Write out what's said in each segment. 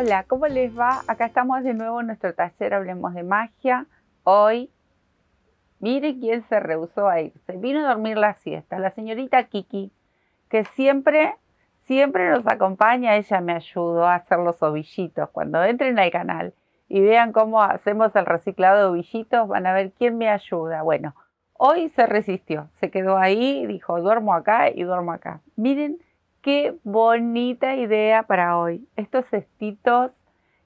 Hola, ¿cómo les va? Acá estamos de nuevo en nuestro taller Hablemos de Magia. Hoy, miren quién se rehusó a irse. Vino a dormir la siesta, la señorita Kiki, que siempre nos acompaña. Ella me ayudó a hacer los ovillitos. Cuando entren al canal y vean cómo hacemos el reciclado de ovillitos, van a ver quién me ayuda. Bueno, hoy se resistió, se quedó ahí, dijo duermo acá y duermo acá. Miren qué bonita idea para hoy. Estos cestitos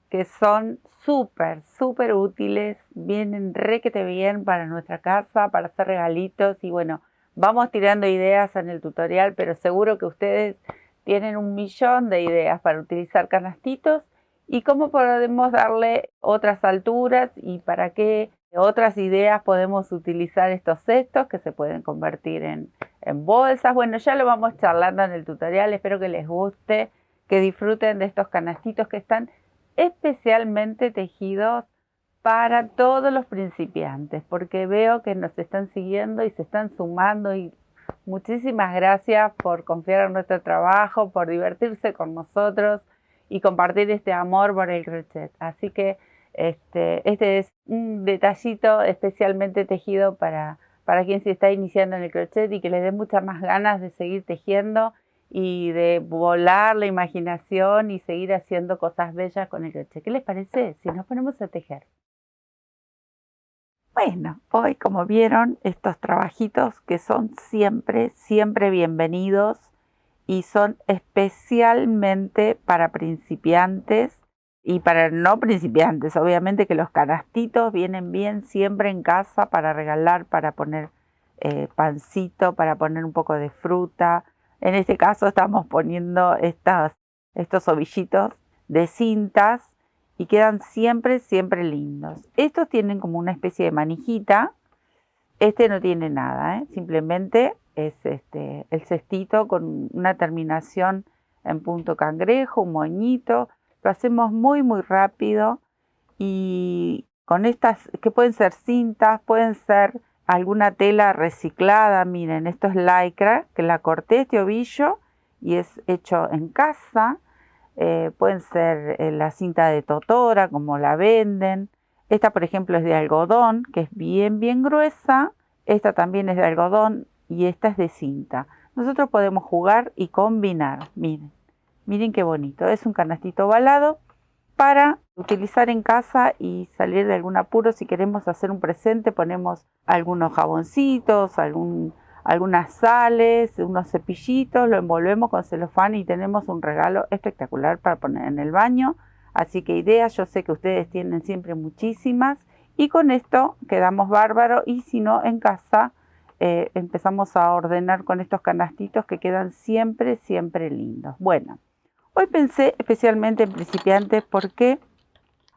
que son súper útiles, vienen requete bien para nuestra casa, para hacer regalitos y bueno, vamos tirando ideas en el tutorial, pero seguro que ustedes tienen un millón de ideas para utilizar canastitos y cómo podemos darle otras alturas y para qué otras ideas podemos utilizar estos cestos que se pueden convertir en bolsas. Bueno, ya lo vamos charlando en el tutorial, espero que les guste, que disfruten de estos canastitos que están especialmente tejidos para todos los principiantes, porque veo que nos están siguiendo y se están sumando y muchísimas gracias por confiar en nuestro trabajo, por divertirse con nosotros y compartir este amor por el crochet. Así que este es un detallito especialmente tejido para quien se está iniciando en el crochet y que les dé muchas más ganas de seguir tejiendo y de volar la imaginación y seguir haciendo cosas bellas con el crochet. ¿Qué les parece si nos ponemos a tejer? Bueno, hoy como vieron estos trabajitos que son siempre bienvenidos y son especialmente para principiantes y para no principiantes. Obviamente que los canastitos vienen bien siempre en casa para regalar, para poner pancito, para poner un poco de fruta. En este caso estamos poniendo estos ovillitos de cintas y quedan siempre lindos. Estos tienen como una especie de manijita. Este no tiene nada, simplemente es el cestito con una terminación en punto cangrejo, un moñito. Lo hacemos muy rápido y con estas que pueden ser cintas, pueden ser alguna tela reciclada. Miren, esto es lycra, que la corté este ovillo y es hecho en casa. Pueden ser la cinta de totora como la venden. Esta por ejemplo es de algodón, que es bien gruesa. Esta también es de algodón y esta es de cinta. Nosotros podemos jugar y combinar. Miren qué bonito. Es un canastito ovalado para utilizar en casa y salir de algún apuro. Si queremos hacer un presente, ponemos algunos jaboncitos, algunas sales, unos cepillitos, lo envolvemos con celofán y tenemos un regalo espectacular para poner en el baño. Así que ideas, yo sé que ustedes tienen siempre muchísimas y con esto quedamos bárbaro y si no en casa empezamos a ordenar con estos canastitos que quedan siempre lindos. Bueno, hoy pensé especialmente en principiantes porque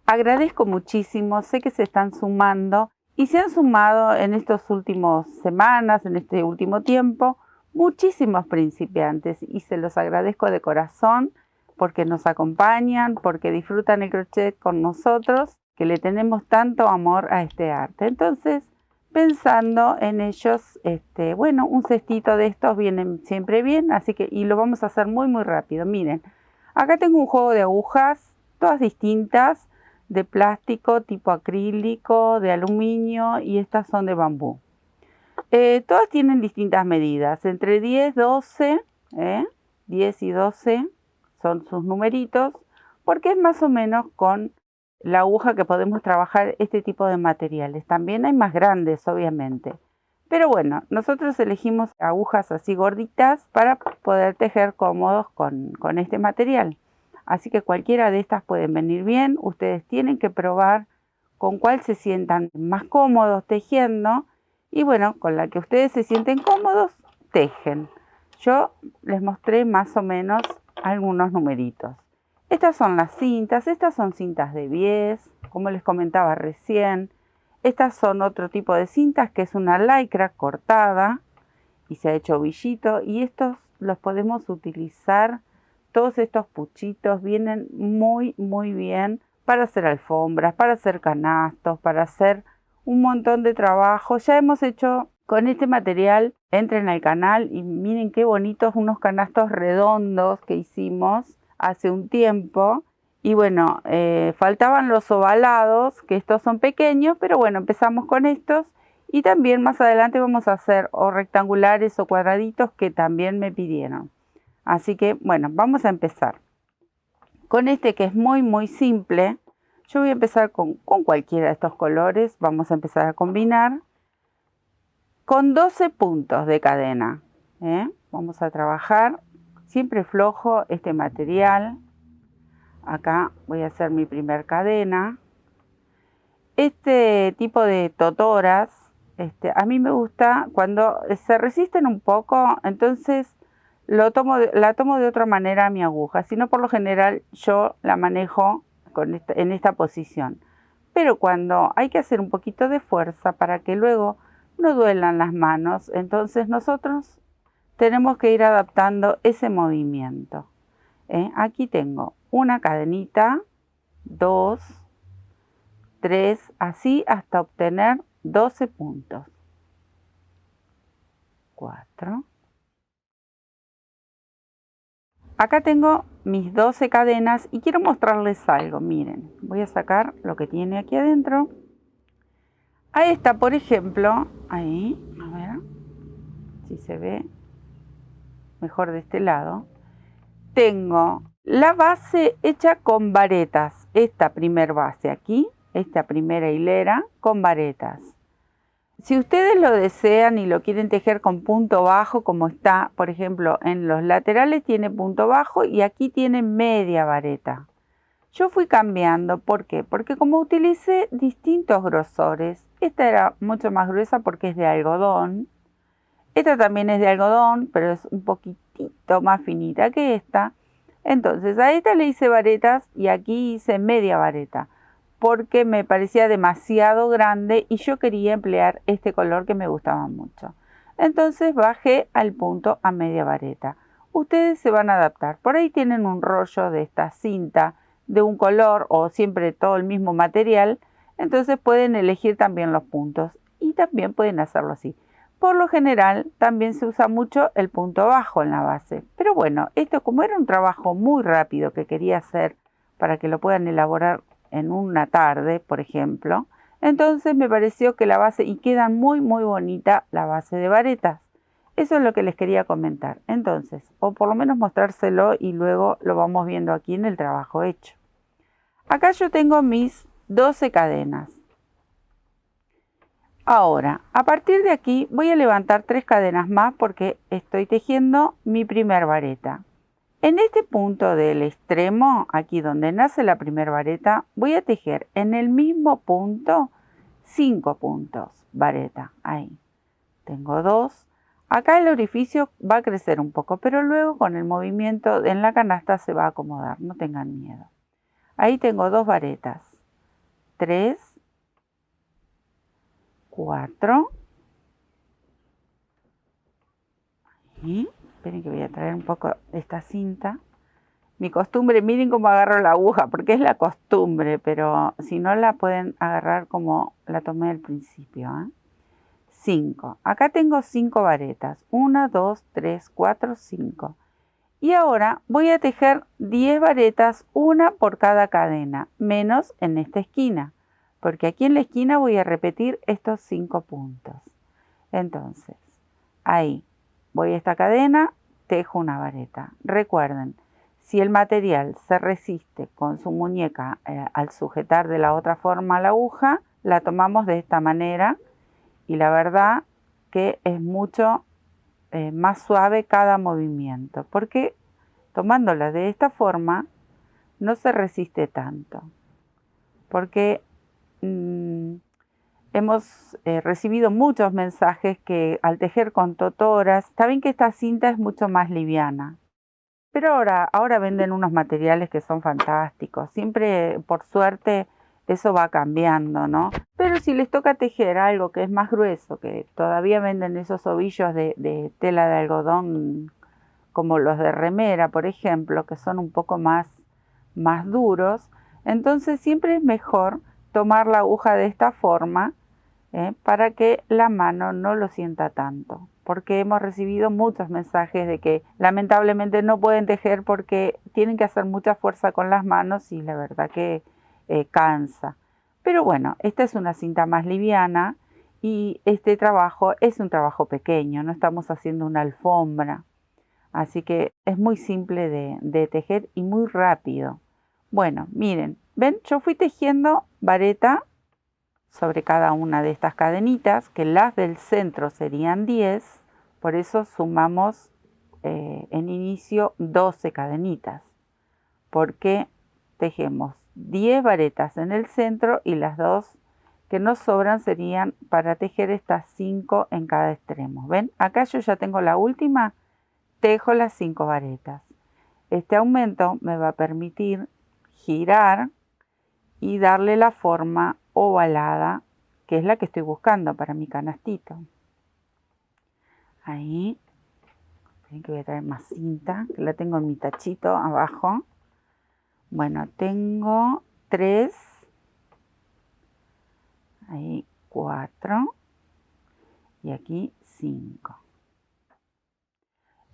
agradezco muchísimo, sé que se están sumando y se han sumado en estas últimas semanas, en este último tiempo, muchísimos principiantes y se los agradezco de corazón porque nos acompañan, porque disfrutan el crochet con nosotros, que le tenemos tanto amor a este arte. Entonces, pensando en ellos, bueno, un cestito de estos vienen siempre bien, así que y lo vamos a hacer muy rápido. Miren, acá tengo un juego de agujas, todas distintas, de plástico, tipo acrílico, de aluminio y estas son de bambú. Todas tienen distintas medidas, entre 10, 12, 10 y 12 son sus numeritos, porque es más o menos con la aguja que podemos trabajar este tipo de materiales. También hay más grandes, obviamente. Pero bueno, nosotros elegimos agujas así gorditas para poder tejer cómodos con este material. Así que cualquiera de estas pueden venir bien. Ustedes tienen que probar con cuál se sientan más cómodos tejiendo. Y bueno, con la que ustedes se sienten cómodos, tejen. Yo les mostré más o menos algunos numeritos. Estas son las cintas. Estas son cintas de bies, como les comentaba recién. Estas son otro tipo de cintas que es una lycra cortada y se ha hecho ovillito. Y estos los podemos utilizar. Todos estos puchitos vienen muy bien para hacer alfombras, para hacer canastos, para hacer un montón de trabajo. Ya hemos hecho con este material, entren al canal y miren qué bonitos unos canastos redondos que hicimos hace un tiempo Y bueno, faltaban los ovalados, que estos son pequeños, pero bueno, empezamos con estos. Y también más adelante vamos a hacer o rectangulares o cuadraditos que también me pidieron. Así que bueno, vamos a empezar. Con este que es muy simple, yo voy a empezar con cualquiera de estos colores. Vamos a empezar a combinar con 12 puntos de cadena. Vamos a trabajar siempre flojo este material. Acá voy a hacer mi primer cadena. Este tipo de totoras, a mí me gusta cuando se resisten un poco, entonces la tomo de otra manera a mi aguja. Si no, por lo general yo la manejo en esta posición. Pero cuando hay que hacer un poquito de fuerza para que luego no duelan las manos, entonces nosotros tenemos que ir adaptando ese movimiento. Aquí tengo una cadenita, 2, 3, así hasta obtener 12 puntos. 4. Acá tengo mis 12 cadenas y quiero mostrarles algo. Miren, voy a sacar lo que tiene aquí adentro. A esta, por ejemplo, ahí, a ver si se ve mejor de este lado. Tengo la base hecha con varetas. Esta primer base aquí, esta primera hilera con varetas. Si ustedes lo desean y lo quieren tejer con punto bajo, como está, por ejemplo, en los laterales tiene punto bajo y aquí tiene media vareta. Yo fui cambiando, ¿por qué? Porque como utilicé distintos grosores, esta era mucho más gruesa porque es de algodón. Esta también es de algodón, pero es un poquitito más finita que esta. Entonces a esta le hice varetas y aquí hice media vareta, porque me parecía demasiado grande y yo quería emplear este color que me gustaba mucho. Entonces bajé al punto a media vareta. Ustedes se van a adaptar. Por ahí tienen un rollo de esta cinta de un color o siempre todo el mismo material. Entonces pueden elegir también los puntos y también pueden hacerlo así. Por lo general también se usa mucho el punto bajo en la base. Pero bueno, esto como era un trabajo muy rápido que quería hacer para que lo puedan elaborar en una tarde, por ejemplo, entonces me pareció que la base, y queda muy bonita la base de varetas. Eso es lo que les quería comentar. Entonces, o por lo menos mostrárselo y luego lo vamos viendo aquí en el trabajo hecho. Acá yo tengo mis 12 cadenas. Ahora, a partir de aquí voy a levantar 3 cadenas más porque estoy tejiendo mi primer vareta. En este punto del extremo, aquí donde nace la primera vareta, voy a tejer en el mismo punto 5 puntos, vareta, ahí. Tengo 2. Acá el orificio va a crecer un poco, pero luego con el movimiento en la canasta se va a acomodar, no tengan miedo. Ahí tengo 2 varetas, 3, 4. Y esperen que voy a traer un poco esta cinta. Mi costumbre, miren cómo agarro la aguja, porque es la costumbre, pero si no la pueden agarrar como la tomé al principio. 5. Acá tengo 5 varetas. 1, 2, 3, 4, 5. Y ahora voy a tejer 10 varetas, una por cada cadena, menos en esta esquina, porque aquí en la esquina voy a repetir estos 5 puntos. Entonces, ahí voy a esta cadena, tejo una vareta. Recuerden, si el material se resiste con su muñeca al sujetar de la otra forma la aguja, la tomamos de esta manera y la verdad que es mucho más suave cada movimiento, porque tomándola de esta forma no se resiste tanto, porque hemos recibido muchos mensajes que al tejer con totoras, saben que esta cinta es mucho más liviana. Pero ahora venden unos materiales que son fantásticos. Siempre, por suerte, eso va cambiando, ¿no? Pero si les toca tejer algo que es más grueso, que todavía venden esos ovillos de tela de algodón, como los de remera, por ejemplo, que son un poco más duros, entonces siempre es mejor tomar la aguja de esta forma, para que la mano no lo sienta tanto. porque hemos recibido muchos mensajes de que lamentablemente no pueden tejer porque tienen que hacer mucha fuerza con las manos y la verdad que cansa. Pero bueno, esta es una cinta más liviana y este trabajo es un trabajo pequeño, no estamos haciendo una alfombra. Así que es muy simple de tejer y muy rápido. Bueno, miren, ven, yo fui tejiendo vareta sobre cada una de estas cadenitas, que las del centro serían 10, por eso sumamos en inicio 12 cadenitas, porque tejemos 10 varetas en el centro y las dos que nos sobran serían para tejer estas 5 en cada extremo. ¿Ven? Acá yo ya tengo la última, tejo las 5 varetas. Este aumento me va a permitir girar y darle la forma ovalada, que es la que estoy buscando para mi canastito. Ahí, miren que voy a traer más cinta, que la tengo en mi tachito abajo. Bueno, tengo 3, ahí 4 y aquí 5.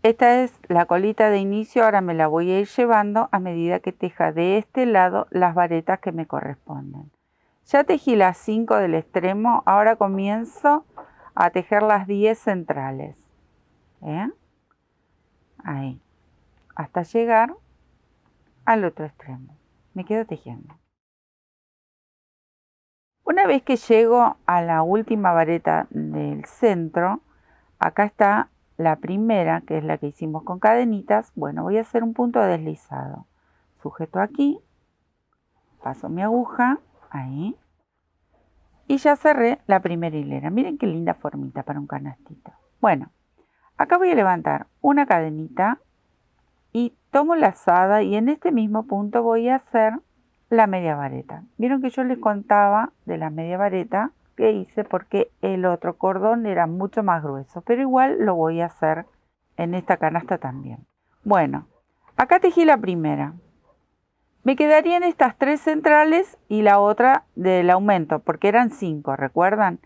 Esta es la colita de inicio, ahora me la voy a ir llevando a medida que teja de este lado las varetas que me corresponden. Ya tejí las 5 del extremo, ahora comienzo a tejer las 10 centrales. Ahí, hasta llegar al otro extremo. Me quedo tejiendo. Una vez que llego a la última vareta del centro, acá está la primera, que es la que hicimos con cadenitas. Bueno, voy a hacer un punto deslizado. Sujeto aquí, paso mi aguja, ahí, y ya cerré la primera hilera. Miren qué linda formita para un canastito. Bueno, acá voy a levantar una cadenita y tomo lazada y en este mismo punto voy a hacer la media vareta. Vieron que yo les contaba de la media vareta que hice porque el otro cordón era mucho más grueso, pero igual lo voy a hacer en esta canasta también. Bueno, acá tejí la primera. Me quedarían estas 3 centrales y la otra del aumento, porque eran 5, ¿recuerdan?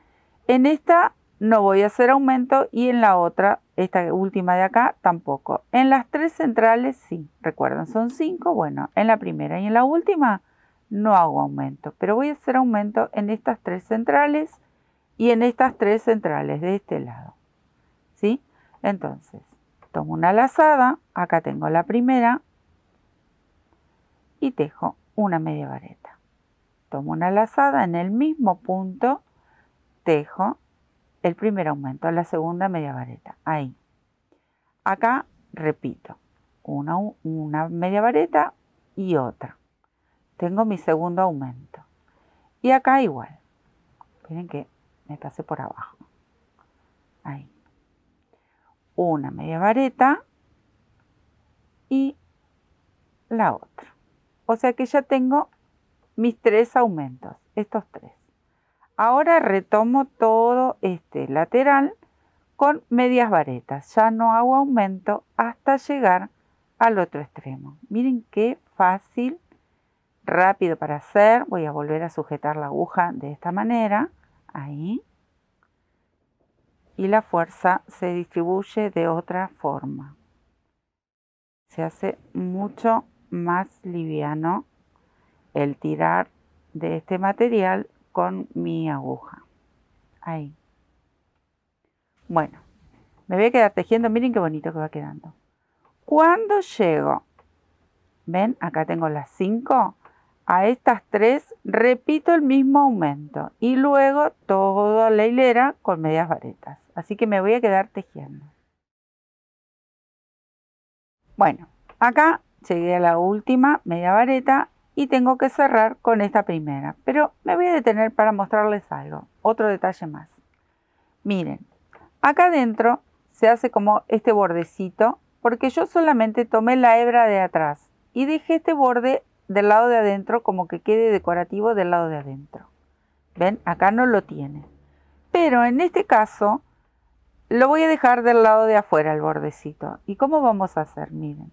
En esta no voy a hacer aumento y en la otra, esta última de acá, tampoco. En las 3 centrales sí, recuerdan, son 5. Bueno, en la primera y en la última no hago aumento, pero voy a hacer aumento en estas 3 centrales y en estas 3 centrales de este lado. ¿Sí? Entonces, tomo una lazada, acá tengo la primera y tejo una media vareta. Tomo una lazada, en el mismo punto tejo el primer aumento, la segunda media vareta, ahí. Acá repito, una media vareta y otra. Tengo mi segundo aumento. Y acá igual. Miren que me pasé por abajo. Ahí. Una media vareta y la otra. O sea que ya tengo mis 3 aumentos, estos 3. Ahora retomo todo este lateral con medias varetas. Ya no hago aumento hasta llegar al otro extremo. Miren qué fácil, rápido para hacer. Voy a volver a sujetar la aguja de esta manera. Ahí. Y la fuerza se distribuye de otra forma. Se hace mucho más liviano el tirar de este material con mi aguja. Ahí. Bueno, me voy a quedar tejiendo. Miren qué bonito que va quedando. Cuando llego, ven, acá tengo las 5. A estas 3 repito el mismo aumento y luego toda la hilera con medias varetas. Así que me voy a quedar tejiendo. Bueno, acá llegué a la última media vareta y tengo que cerrar con esta primera. Pero me voy a detener para mostrarles algo, otro detalle más. Miren, acá adentro se hace como este bordecito porque yo solamente tomé la hebra de atrás y dejé este borde del lado de adentro como que quede decorativo del lado de adentro. ¿Ven? Acá no lo tiene. Pero en este caso lo voy a dejar del lado de afuera el bordecito. ¿Y cómo vamos a hacer? Miren.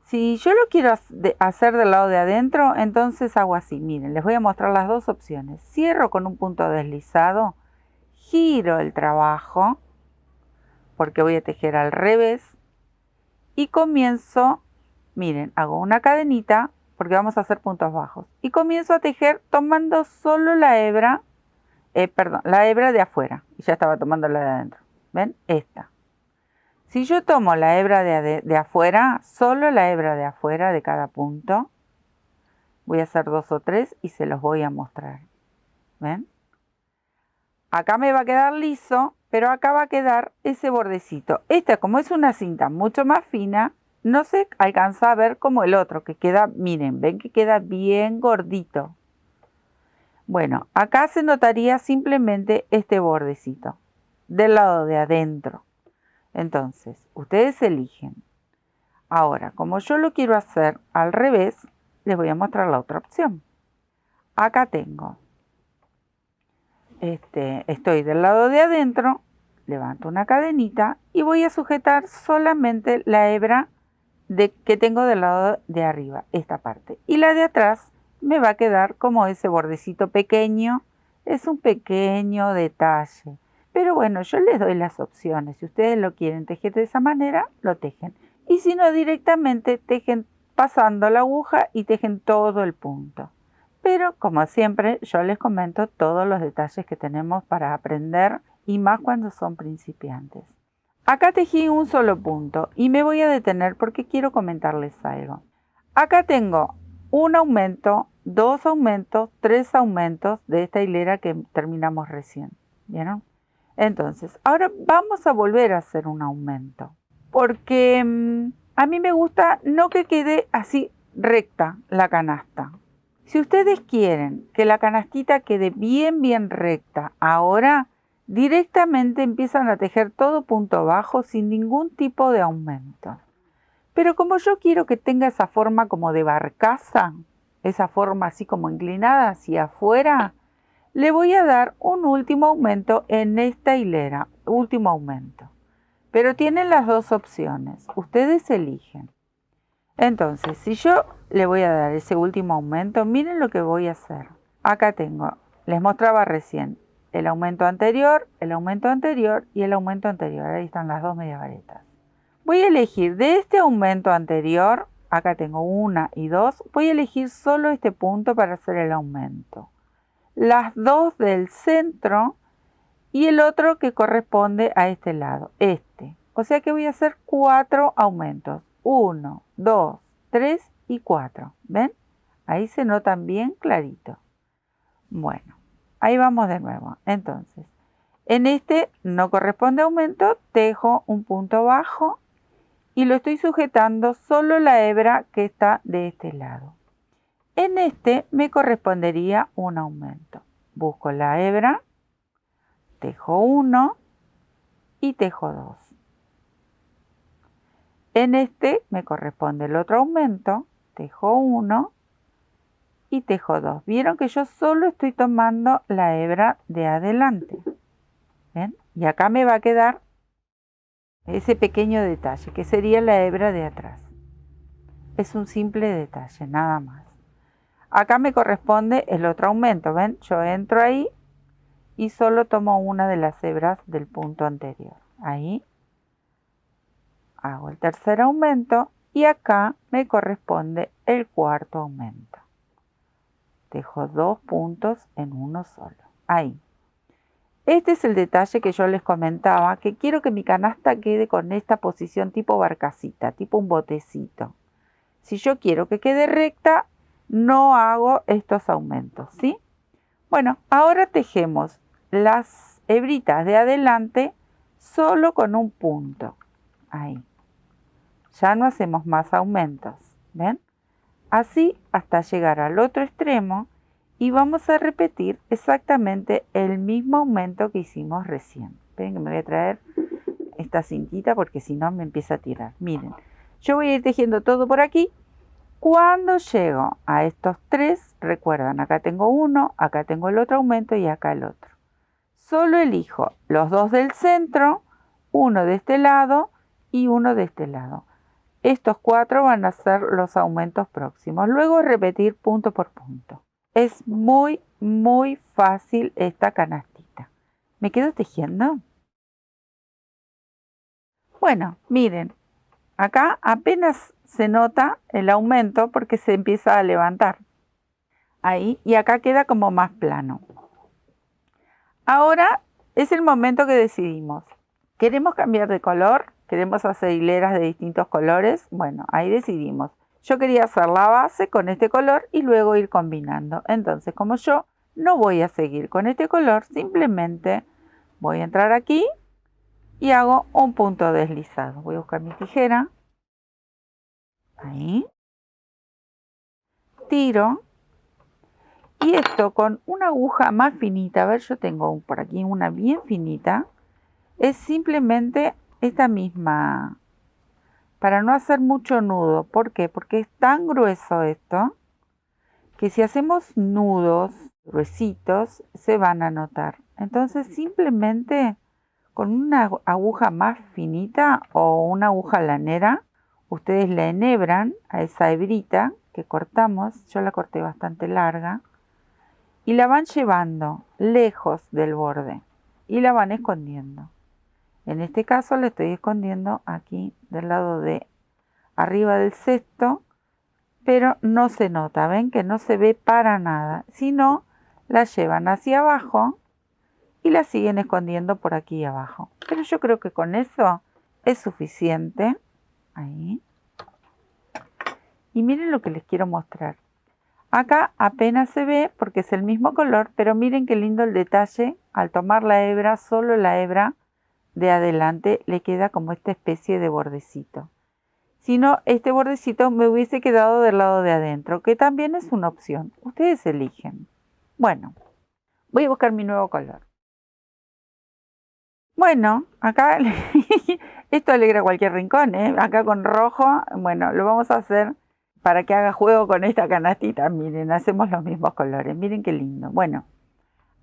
Si yo lo quiero hacer del lado de adentro, entonces hago así. Miren, les voy a mostrar las dos opciones. Cierro con un punto deslizado, giro el trabajo, porque voy a tejer al revés. Y comienzo, miren, hago una cadenita porque vamos a hacer puntos bajos. Y comienzo a tejer tomando solo la hebra, la hebra de afuera. Y ya estaba tomando la de adentro. ¿Ven? Esta. Si yo tomo la hebra de afuera, solo la hebra de afuera de cada punto, voy a hacer 2 o 3 y se los voy a mostrar. ¿Ven? Acá me va a quedar liso, pero acá va a quedar ese bordecito. Esta, como es una cinta mucho más fina, no se alcanza a ver como el otro, que queda, miren, ven que queda bien gordito. Bueno, acá se notaría simplemente este bordecito, del lado de adentro. Entonces, ustedes eligen. Ahora, como yo lo quiero hacer al revés, les voy a mostrar la otra opción. Acá tengo, estoy del lado de adentro, levanto una cadenita y voy a sujetar solamente la hebra que tengo del lado de arriba, esta parte. Y la de atrás me va a quedar como ese bordecito pequeño. Es un pequeño detalle. Pero bueno, yo les doy las opciones. Si ustedes lo quieren tejer de esa manera, lo tejen. Y si no, directamente tejen pasando la aguja y tejen todo el punto. Pero como siempre, yo les comento todos los detalles que tenemos para aprender y más cuando son principiantes. Acá tejí un solo punto y me voy a detener porque quiero comentarles algo. Acá tengo un aumento, 2 aumentos, 3 aumentos de esta hilera que terminamos recién. ¿Vieron? Entonces, ahora vamos a volver a hacer un aumento. Porque a mí me gusta no que quede así recta la canasta. Si ustedes quieren que la canastita quede bien recta, ahora directamente empiezan a tejer todo punto bajo sin ningún tipo de aumento. Pero como yo quiero que tenga esa forma como de barcaza, esa forma así como inclinada hacia afuera, le voy a dar un último aumento en esta hilera, último aumento. Pero tienen las dos opciones, ustedes eligen. Entonces, si yo le voy a dar ese último aumento, miren lo que voy a hacer. Acá tengo, les mostraba recién, el aumento anterior y el aumento anterior. Ahí están las dos medias varetas. Voy a elegir de este aumento anterior, acá tengo 1 y 2, voy a elegir solo este punto para hacer el aumento. Las dos del centro y el otro que corresponde a este lado, este. O sea que voy a hacer 4 aumentos. 1, 2, 3 y 4. ¿Ven? Ahí se notan bien clarito. Bueno, ahí vamos de nuevo. Entonces, en este no corresponde aumento, tejo un punto bajo y lo estoy sujetando solo la hebra que está de este lado. En este me correspondería un aumento. Busco la hebra, tejo 1 y tejo 2. En este me corresponde el otro aumento, tejo 1 y tejo 2. Vieron que yo solo estoy tomando la hebra de adelante. ¿Ven? Y acá me va a quedar ese pequeño detalle, que sería la hebra de atrás. Es un simple detalle, nada más. Acá me corresponde el otro aumento, ¿ven? Yo entro ahí y solo tomo una de las hebras del punto anterior. Ahí hago el tercer aumento y acá me corresponde el cuarto aumento. Tejo 2 puntos en uno solo. Ahí. Este es el detalle que yo les comentaba, que quiero que mi canasta quede con esta posición tipo barcacita, tipo un botecito. Si yo quiero que quede recta, no hago estos aumentos, ¿sí? Bueno, ahora tejemos las hebritas de adelante solo con un punto. Ahí. Ya no hacemos más aumentos, ¿ven? Así hasta llegar al otro extremo y vamos a repetir exactamente el mismo aumento que hicimos recién. Ven que me voy a traer esta cintita porque si no me empieza a tirar. Miren, yo voy a ir tejiendo todo por aquí. Cuando llego a estos 3, recuerdan, acá tengo uno, acá tengo el otro aumento y acá el otro. Solo elijo los 2 del centro, uno de este lado y uno de este lado. Estos 4 van a ser los aumentos próximos. Luego repetir punto por punto. Es muy fácil esta canastita. ¿Me quedo tejiendo? Bueno, miren, acá apenas se nota el aumento porque se empieza a levantar. Ahí, y acá queda como más plano. Ahora es el momento que decidimos. ¿Queremos cambiar de color? ¿Queremos hacer hileras de distintos colores? Bueno, ahí decidimos. Yo quería hacer la base con este color y luego ir combinando. Entonces, como yo no voy a seguir con este color, simplemente voy a entrar aquí y hago un punto deslizado. Voy a buscar mi tijera. Ahí. Tiro. Y esto con una aguja más finita, a ver, yo tengo por aquí una bien finita, es simplemente esta misma, para no hacer mucho nudo. ¿Por qué? Porque es tan grueso esto, que si hacemos nudos gruesitos, se van a notar. Entonces simplemente con una aguja más finita o una aguja lanera, ustedes la enhebran a esa hebrita que cortamos, yo la corté bastante larga, y la van llevando lejos del borde y la van escondiendo. En este caso la estoy escondiendo aquí del lado de arriba del cesto, pero no se nota, ven que no se ve para nada, sino la llevan hacia abajo y la siguen escondiendo por aquí abajo. Pero yo creo que con eso es suficiente. Ahí. Y miren lo que les quiero mostrar. Acá apenas se ve porque es el mismo color, pero miren qué lindo el detalle. Al tomar la hebra, solo la hebra de adelante le queda como esta especie de bordecito. Si no, este bordecito me hubiese quedado del lado de adentro, que también es una opción. Ustedes eligen. Bueno, voy a buscar mi nuevo color. Bueno, acá esto alegra cualquier rincón, ¿eh? Acá con rojo, bueno, lo vamos a hacer para que haga juego con esta canastita. Miren, hacemos los mismos colores. Miren qué lindo. Bueno,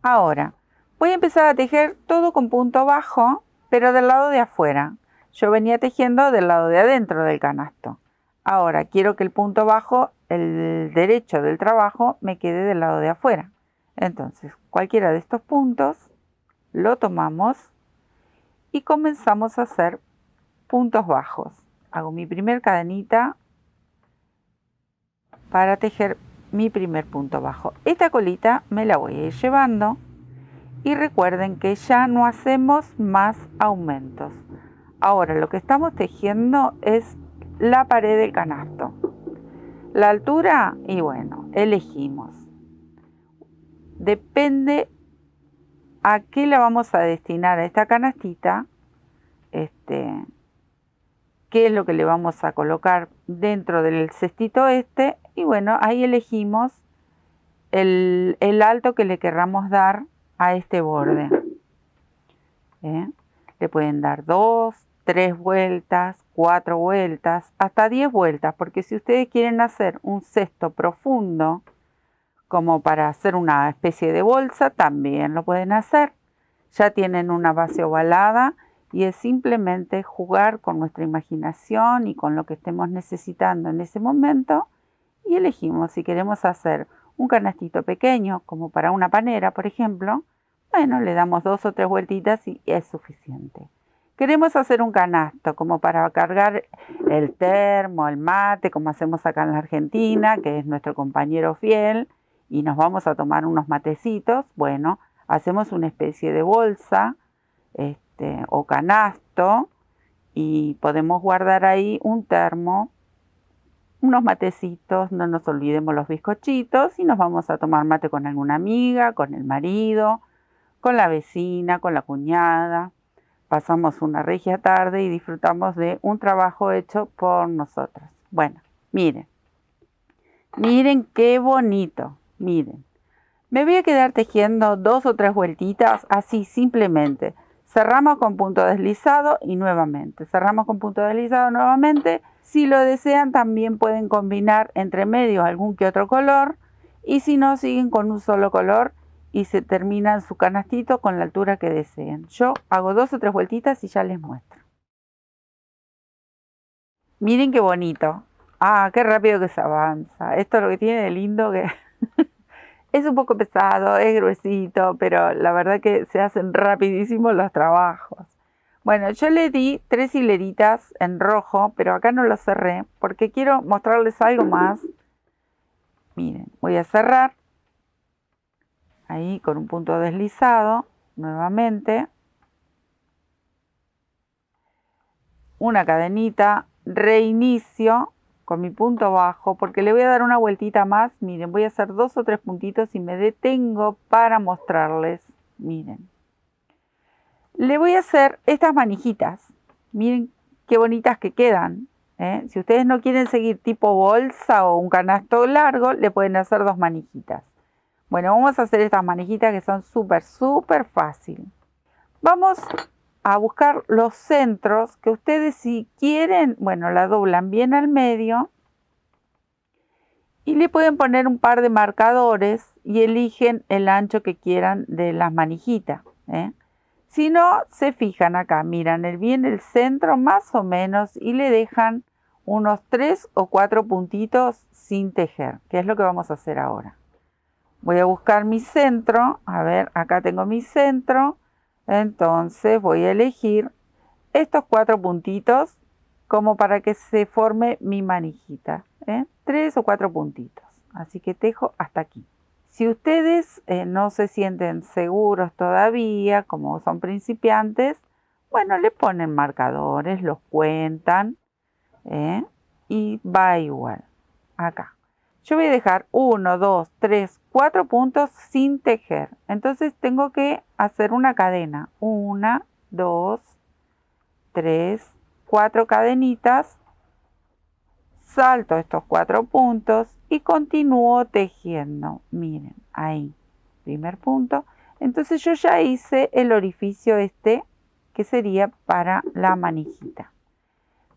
ahora voy a empezar a tejer todo con punto bajo, pero del lado de afuera. Yo venía tejiendo del lado de adentro del canasto. Ahora quiero que el punto bajo, el derecho del trabajo, me quede del lado de afuera. Entonces, cualquiera de estos puntos lo tomamos y comenzamos a hacer puntos bajos. Hago mi primer cadenita para tejer mi primer punto bajo. Esta colita me la voy a ir llevando y recuerden que ya no hacemos más aumentos. Ahora lo que estamos tejiendo es la pared del canasto. La altura, y bueno, elegimos. Depende a qué la vamos a destinar a esta canastita, qué es lo que le vamos a colocar dentro del cestito este, y bueno, ahí elegimos el alto que le querramos dar a este borde. Le pueden dar 2, 3 vueltas, 4 vueltas, hasta 10 vueltas, porque si ustedes quieren hacer un cesto profundo, como para hacer una especie de bolsa, también lo pueden hacer. Ya tienen una base ovalada y es simplemente jugar con nuestra imaginación y con lo que estemos necesitando en ese momento y elegimos si queremos hacer un canastito pequeño, como para una panera, por ejemplo. Bueno, le damos 2 o 3 vueltitas y es suficiente. Queremos hacer un canasto como para cargar el termo, el mate, como hacemos acá en la Argentina, que es nuestro compañero fiel, y nos vamos a tomar unos matecitos. Bueno, hacemos una especie de bolsa o canasto y podemos guardar ahí un termo, unos matecitos, no nos olvidemos los bizcochitos, y nos vamos a tomar mate con alguna amiga, con el marido, con la vecina, con la cuñada. Pasamos una regia tarde y disfrutamos de un trabajo hecho por nosotros. Bueno, miren qué bonito, miren. Me voy a quedar tejiendo 2 o 3 vueltitas, así simplemente. Cerramos con punto deslizado y nuevamente. Cerramos con punto deslizado nuevamente. Si lo desean, también pueden combinar entre medio algún que otro color. Y si no, siguen con un solo color y se terminan su canastito con la altura que deseen. Yo hago 2 o 3 vueltitas y ya les muestro. Miren qué bonito. Ah, qué rápido que se avanza. Esto es lo que tiene de lindo, que es un poco pesado, es gruesito, pero la verdad que se hacen rapidísimo los trabajos. Bueno, yo le di 3 hileritas en rojo, pero acá no lo cerré porque quiero mostrarles algo más. Miren, voy a cerrar ahí con un punto deslizado nuevamente. Una cadenita, reinicio con mi punto bajo porque le voy a dar una vueltita más. Miren, voy a hacer 2 o 3 puntitos y me detengo para mostrarles. Miren. Le voy a hacer estas manijitas. Miren qué bonitas que quedan. Si ustedes no quieren seguir tipo bolsa o un canasto largo, le pueden hacer 2 manijitas. Bueno, vamos a hacer estas manijitas que son súper fácil. Vamos a buscar los centros que ustedes, si quieren, bueno, la doblan bien al medio y le pueden poner un par de marcadores y eligen el ancho que quieran de las manijitas. Si no, se fijan acá, miran bien el centro más o menos y le dejan unos 3 o 4 puntitos sin tejer, que es lo que vamos a hacer ahora. Voy a buscar mi centro, a ver, acá tengo mi centro, entonces voy a elegir estos 4 puntitos como para que se forme mi manijita, 3 o 4 puntitos, así que tejo hasta aquí. Si ustedes no se sienten seguros todavía, como son principiantes, bueno, le ponen marcadores, los cuentan y va igual. Acá. Yo voy a dejar 1, 2, 3, 4 puntos sin tejer. Entonces tengo que hacer una cadena. 1, 2, 3, 4 cadenitas. Salto estos 4 puntos y continúo tejiendo. Miren, ahí, primer punto. Entonces yo ya hice el orificio que sería para la manijita.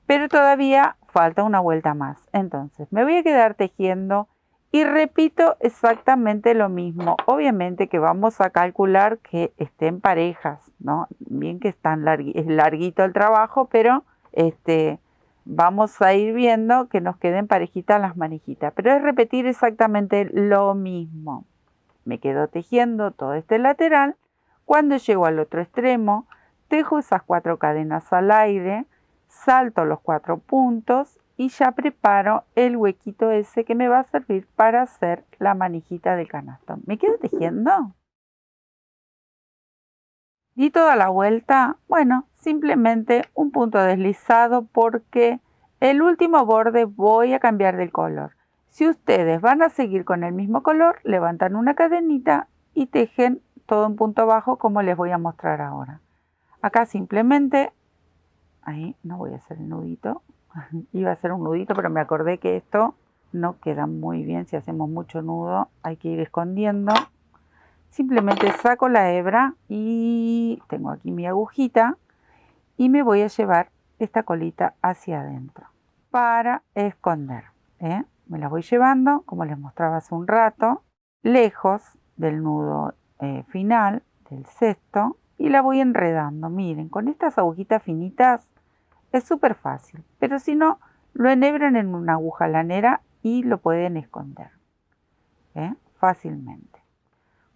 Pero todavía falta una vuelta más. Entonces me voy a quedar tejiendo y repito exactamente lo mismo. Obviamente que vamos a calcular que estén parejas, ¿no? Bien que es larguito el trabajo, pero vamos a ir viendo que nos queden parejitas las manijitas, pero es repetir exactamente lo mismo. Me quedo tejiendo todo este lateral. Cuando llego al otro extremo, tejo esas 4 cadenas al aire, salto los 4 puntos y ya preparo el huequito ese que me va a servir para hacer la manijita del canasto. ¿Me quedo tejiendo? Di toda la vuelta, bueno, simplemente un punto deslizado porque el último borde voy a cambiar del color. Si ustedes van a seguir con el mismo color, levantan una cadenita y tejen todo en punto bajo como les voy a mostrar ahora. Acá simplemente, ahí no voy a hacer el nudito, iba a hacer un nudito pero me acordé que esto no queda muy bien si hacemos mucho nudo, hay que ir escondiendo. Simplemente saco la hebra y tengo aquí mi agujita y me voy a llevar esta colita hacia adentro para esconder. Me la voy llevando, como les mostraba hace un rato, lejos del nudo final del cesto y la voy enredando. Miren, con estas agujitas finitas es súper fácil, pero si no, lo enhebran en una aguja lanera y lo pueden esconder fácilmente.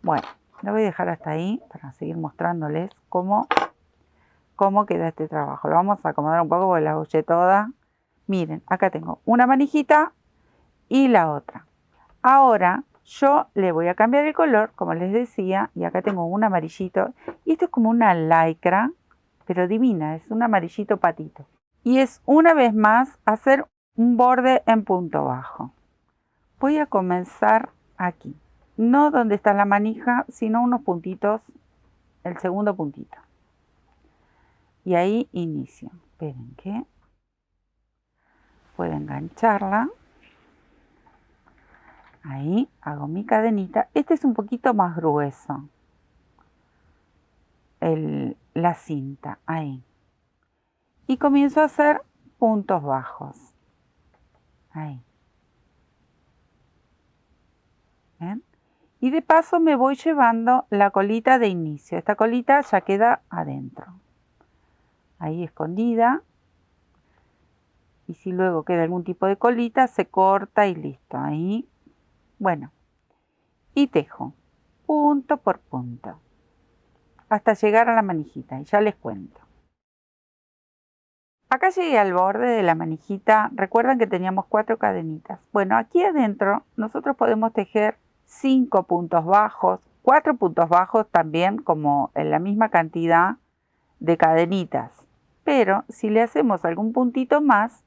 Bueno, lo voy a dejar hasta ahí para seguir mostrándoles cómo queda este trabajo. Lo vamos a acomodar un poco porque la agullé toda. Miren, acá tengo una manijita y la otra. Ahora yo le voy a cambiar el color, como les decía, y acá tengo un amarillito. Y esto es como una lycra, pero divina, es un amarillito patito. Y es una vez más hacer un borde en punto bajo. Voy a comenzar aquí. No donde está la manija, sino unos puntitos, el segundo puntito. Y ahí inicio. Esperen que puedo engancharla. Ahí hago mi cadenita. Este es un poquito más grueso. La cinta, ahí. Y comienzo a hacer puntos bajos. Ahí. ¿Ven? Y de paso me voy llevando la colita de inicio. Esta colita ya queda adentro. Ahí escondida. Y si luego queda algún tipo de colita, se corta y listo. Ahí. Bueno. Y tejo. Punto por punto. Hasta llegar a la manijita. Y ya les cuento. Acá llegué al borde de la manijita. Recuerdan que teníamos 4 cadenitas. Bueno, aquí adentro nosotros podemos tejer 5 puntos bajos, 4 puntos bajos también, como en la misma cantidad de cadenitas. Pero si le hacemos algún puntito más,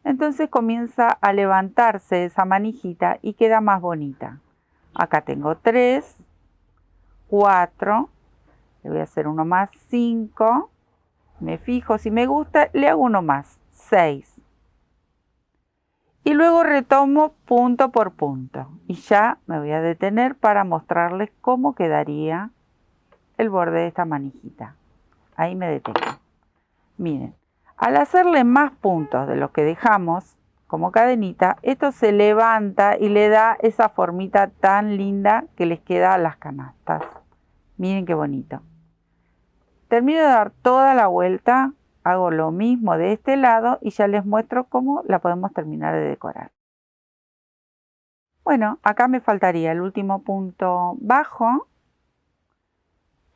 entonces comienza a levantarse esa manijita y queda más bonita. Acá tengo 3, 4, le voy a hacer uno más, 5. Me fijo, si me gusta, le hago uno más, 6. Y luego retomo punto por punto. Y ya me voy a detener para mostrarles cómo quedaría el borde de esta manijita. Ahí me detengo. Miren, al hacerle más puntos de los que dejamos como cadenita, esto se levanta y le da esa formita tan linda que les queda a las canastas. Miren qué bonito. Termino de dar toda la vuelta, hago lo mismo de este lado y ya les muestro cómo la podemos terminar de decorar. Bueno, acá me faltaría el último punto bajo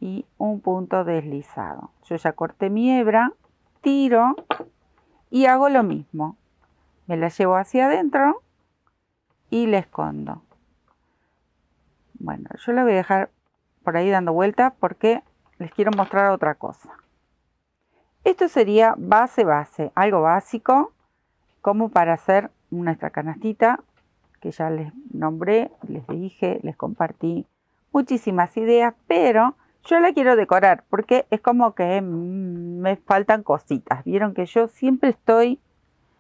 y un punto deslizado. Yo ya corté mi hebra, tiro y hago lo mismo. Me la llevo hacia adentro y la escondo. Bueno, yo la voy a dejar por ahí dando vueltas porque les quiero mostrar otra cosa. Esto sería base, algo básico como para hacer nuestra canastita que ya les nombré, les dije, les compartí muchísimas ideas, pero yo la quiero decorar porque es como que me faltan cositas. Vieron que yo siempre estoy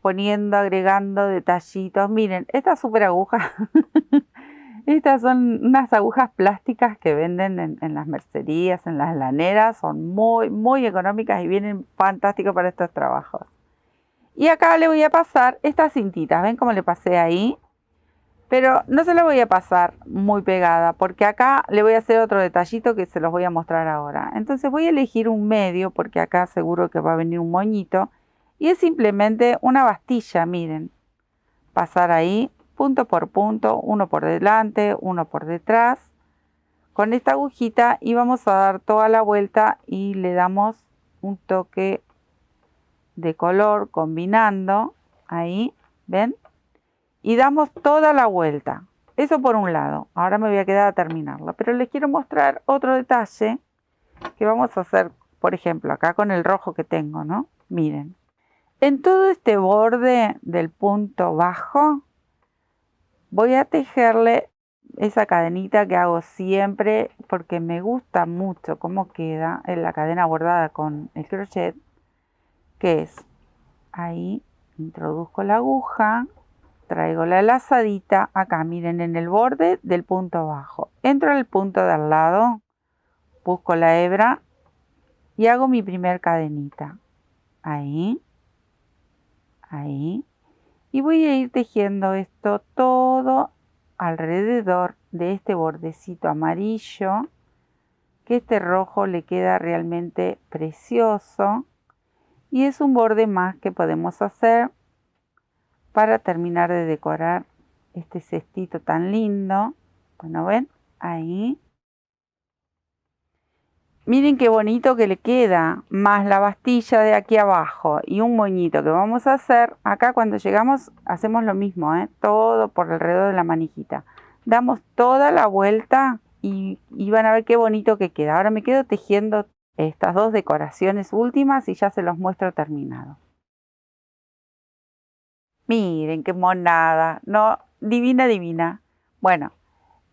poniendo, agregando detallitos. Miren, esta súper aguja. Estas son unas agujas plásticas que venden en las mercerías, en las laneras. Son muy económicas y vienen fantásticos para estos trabajos. Y acá le voy a pasar estas cintitas. ¿Ven cómo le pasé ahí? Pero no se la voy a pasar muy pegada porque acá le voy a hacer otro detallito que se los voy a mostrar ahora. Entonces voy a elegir un medio porque acá seguro que va a venir un moñito. Y es simplemente una bastilla, miren. Pasar ahí. Punto por punto, uno por delante, uno por detrás, con esta agujita y vamos a dar toda la vuelta y le damos un toque de color combinando, ahí, ¿ven? Y damos toda la vuelta, eso por un lado. Ahora me voy a quedar a terminarlo, pero les quiero mostrar otro detalle que vamos a hacer, por ejemplo, acá con el rojo que tengo, ¿no? Miren, en todo este borde del punto bajo, voy a tejerle esa cadenita que hago siempre porque me gusta mucho cómo queda en la cadena bordada con el crochet, que es ahí introduzco la aguja, traigo la lazadita acá, miren, en el borde del punto bajo, entro al punto de al lado, busco la hebra y hago mi primer cadenita, ahí, ahí. Y voy a ir tejiendo esto todo alrededor de este bordecito amarillo, que este rojo le queda realmente precioso. Y es un borde más que podemos hacer para terminar de decorar este cestito tan lindo. Bueno, ¿ven? Ahí. Miren qué bonito que le queda, más la bastilla de aquí abajo y un moñito que vamos a hacer. Acá cuando llegamos hacemos lo mismo, todo por alrededor de la manijita. Damos toda la vuelta y van a ver qué bonito que queda. Ahora me quedo tejiendo estas dos decoraciones últimas y ya se los muestro terminado. Miren qué monada, no, divina, divina. Bueno.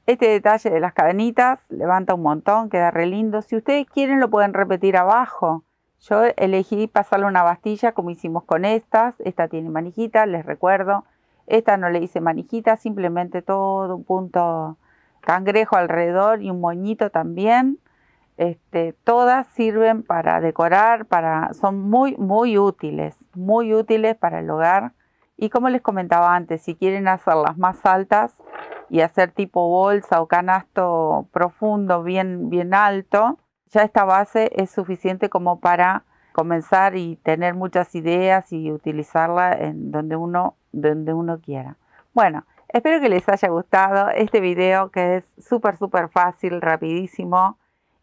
Este detalle de las cadenitas levanta un montón, queda re lindo. Si ustedes quieren lo pueden repetir abajo. Yo elegí pasarle una bastilla como hicimos con estas. Esta tiene manijita, les recuerdo. Esta no le hice manijita, simplemente todo un punto cangrejo alrededor y un moñito también. Todas sirven para decorar, son muy útiles para el hogar. Y como les comentaba antes, si quieren hacerlas más altas y hacer tipo bolsa o canasto profundo, bien alto, ya esta base es suficiente como para comenzar y tener muchas ideas y utilizarla en donde uno quiera. Bueno, espero que les haya gustado este video que es súper fácil, rapidísimo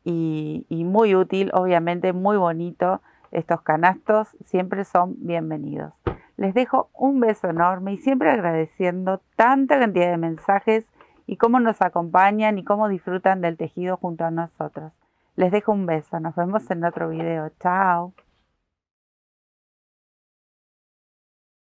y muy útil, obviamente muy bonito. estos canastos siempre son bienvenidos. Les dejo un beso enorme y siempre agradeciendo tanta cantidad de mensajes y cómo nos acompañan y cómo disfrutan del tejido junto a nosotros. Les dejo un beso. Nos vemos en otro video. Chao.